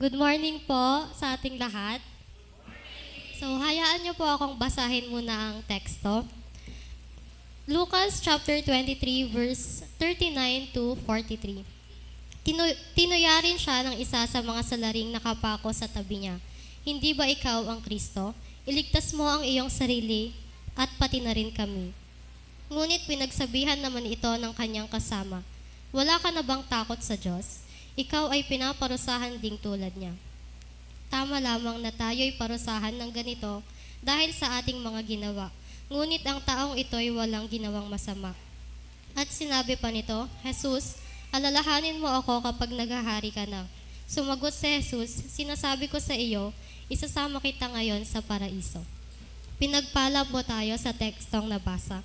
Good morning po sa ating lahat. So, hayaan niyo po akong basahin muna ang teksto. Lucas chapter 23 verse 39 to 43. Tinuyarin siya ng isa sa mga salaring nakapako sa tabi niya. Hindi ba ikaw ang Kristo? Iligtas mo ang iyong sarili at pati na rin kami. Ngunit pinagsabihan naman ito ng kanyang kasama. Wala ka na bang takot sa Diyos? Ikaw ay pinaparusahan ding tulad niya. Tama lamang na tayo'y parusahan ng ganito dahil sa ating mga ginawa. Ngunit ang taong ito ay walang ginawang masama. At sinabi pa nito, Jesus, alalahanin mo ako kapag naghahari ka na. Sumagot si Jesus, sinasabi ko sa iyo, isasama kita ngayon sa paraiso. Pinagpala po tayo sa tekstong nabasa.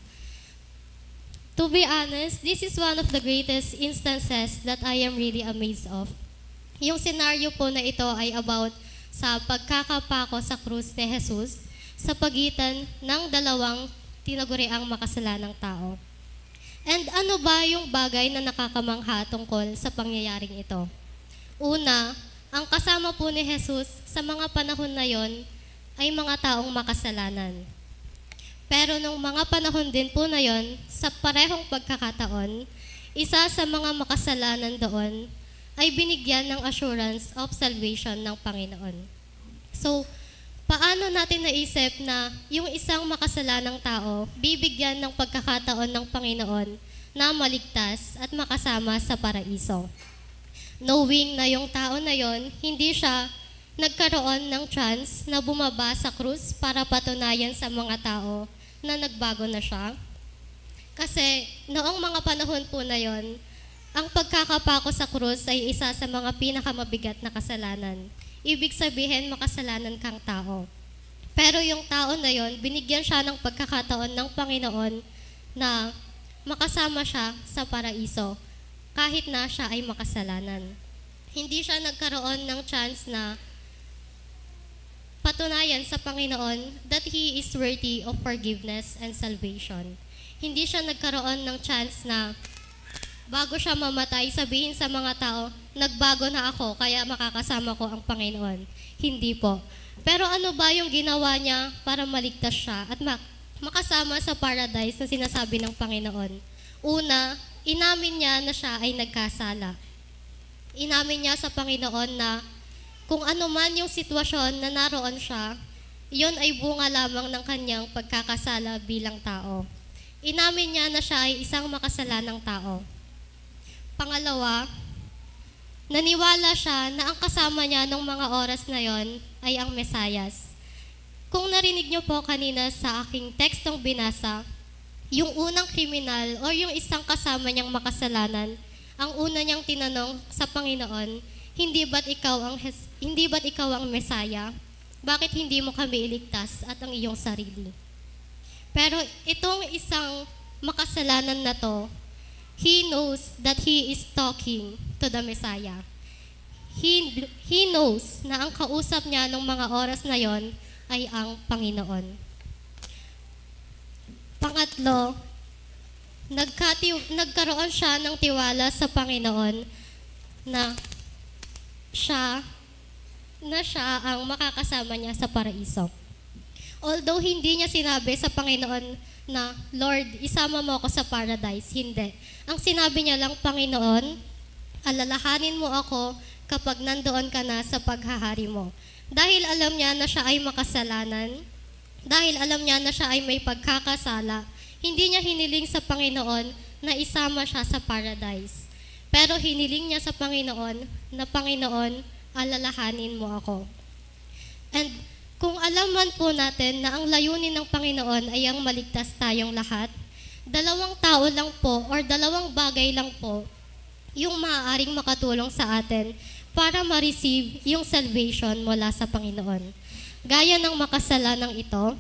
To be honest, this is one of the greatest instances that I am really amazed of. Yung senaryo po na ito ay about sa pagkakapako sa krus ni Jesus sa pagitan ng dalawang tinaguriang makasalanang tao. And ano ba yung bagay na nakakamangha tungkol sa pangyayaring ito? Una, ang kasama po ni Jesus sa mga panahon na yon ay mga taong makasalanan. Pero nung mga panahon din po na yon, sa parehong pagkakataon, isa sa mga makasalanan doon ay binigyan ng assurance of salvation ng Panginoon. So, paano natin naisip na yung isang makasalanang tao bibigyan ng pagkakataon ng Panginoon na maligtas at makasama sa paraiso? Knowing na yung tao na yon, hindi siya nagkaroon ng chance na bumaba sa krus para patunayan sa mga tao na nagbago na siya. Kasi noong mga panahon po na yon, ang pagkakapako sa krus ay isa sa mga pinakamabigat na kasalanan. Ibig sabihin, makasalanan kang tao. Pero yung tao na yon, binigyan siya ng pagkakataon ng Panginoon na makasama siya sa paraiso kahit na siya ay makasalanan. Hindi siya nagkaroon ng chance na patunayan sa Panginoon that He is worthy of forgiveness and salvation. Hindi siya nagkaroon ng chance na bago siya mamatay, sabihin sa mga tao, nagbago na ako, kaya makakasama ko ang Panginoon. Hindi po. Pero ano ba yung ginawa niya para maligtas siya at makasama sa paradise na sinasabi ng Panginoon? Una, inamin niya na siya ay nagkasala. Inamin niya sa Panginoon na kung ano man yung sitwasyon na naroon siya, iyon ay bunga lamang ng kanyang pagkakasala bilang tao. Inamin niya na siya ay isang makasalanang tao. Pangalawa, naniwala siya na ang kasama niya ng mga oras na yon ay ang Mesayas. Kung narinig niyo po kanina sa aking tekstong binasa, yung unang kriminal o yung isang kasama niyang makasalanan, ang una niyang tinanong sa Panginoon, hindi ba't ikaw ang Mesaya? Bakit hindi mo kami iligtas at ang iyong sarili? Pero itong isang makasalanan na to, he knows that he is talking to the Messiah. He knows na ang kausap niya ng mga oras na yon ay ang Panginoon. Pangatlo, nagkaroon siya ng tiwala sa Panginoon na siya ang makakasama niya sa paraiso. Although hindi niya sinabi sa Panginoon na, Lord, isama mo ako sa paradise. Hindi. Ang sinabi niya lang, Panginoon, alalahanin mo ako kapag nandoon ka na sa paghahari mo. Dahil alam niya na siya ay makasalanan, dahil alam niya na siya ay may pagkakasala, hindi niya hiniling sa Panginoon na isama siya sa paradise. Pero hiniling niya sa Panginoon na, Panginoon, alalahanin mo ako. And kung alam man po natin na ang layunin ng Panginoon ay ang maligtas tayong lahat, dalawang tao lang po or dalawang bagay lang po yung maaaring makatulong sa atin para ma-receive yung salvation mula sa Panginoon. Gaya ng makasalanang ito,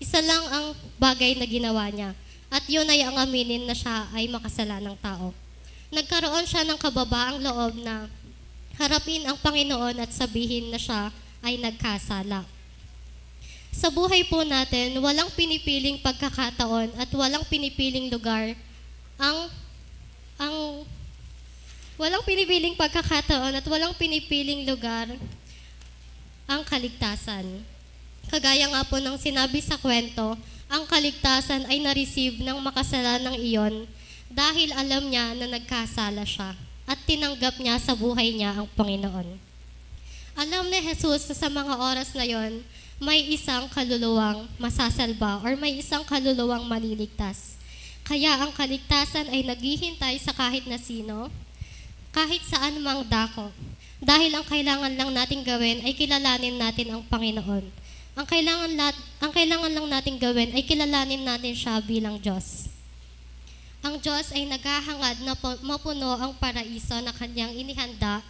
isa lang ang bagay na ginawa niya at yun ay ang aminin na siya ay makasalanang tao. Nagkaroon siya ng kababaang loob na harapin ang Panginoon at sabihin na siya ay nagkasala. Sa buhay po natin, walang pinipiling pagkakataon at walang pinipiling lugar ang Walang pinipiling pagkakataon at walang pinipiling lugar ang kaligtasan. Kagaya nga po ng sinabi sa kwento, ang kaligtasan ay na-receive ng makasalanang iyon dahil alam niya na nagkasala siya at tinanggap niya sa buhay niya ang Panginoon. Alam ni Jesus na sa mga oras na yon, may isang kaluluwang masasalba or may isang kaluluwang maliligtas. Kaya ang kaligtasan ay naghihintay sa kahit na sino, kahit saan mang dako. Dahil ang kailangan lang nating gawin ay kilalanin natin ang Panginoon. Ang kailangan lang nating gawin ay kilalanin natin siya bilang Diyos. Ang Diyos ay naghahangad na mapuno ang paraiso na kanyang inihanda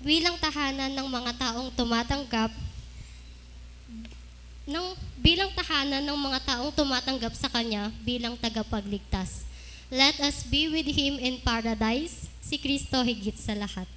bilang tahanan ng mga taong tumatanggap sa Kanya bilang tagapagligtas. Let us be with Him in paradise, si Kristo higit sa lahat.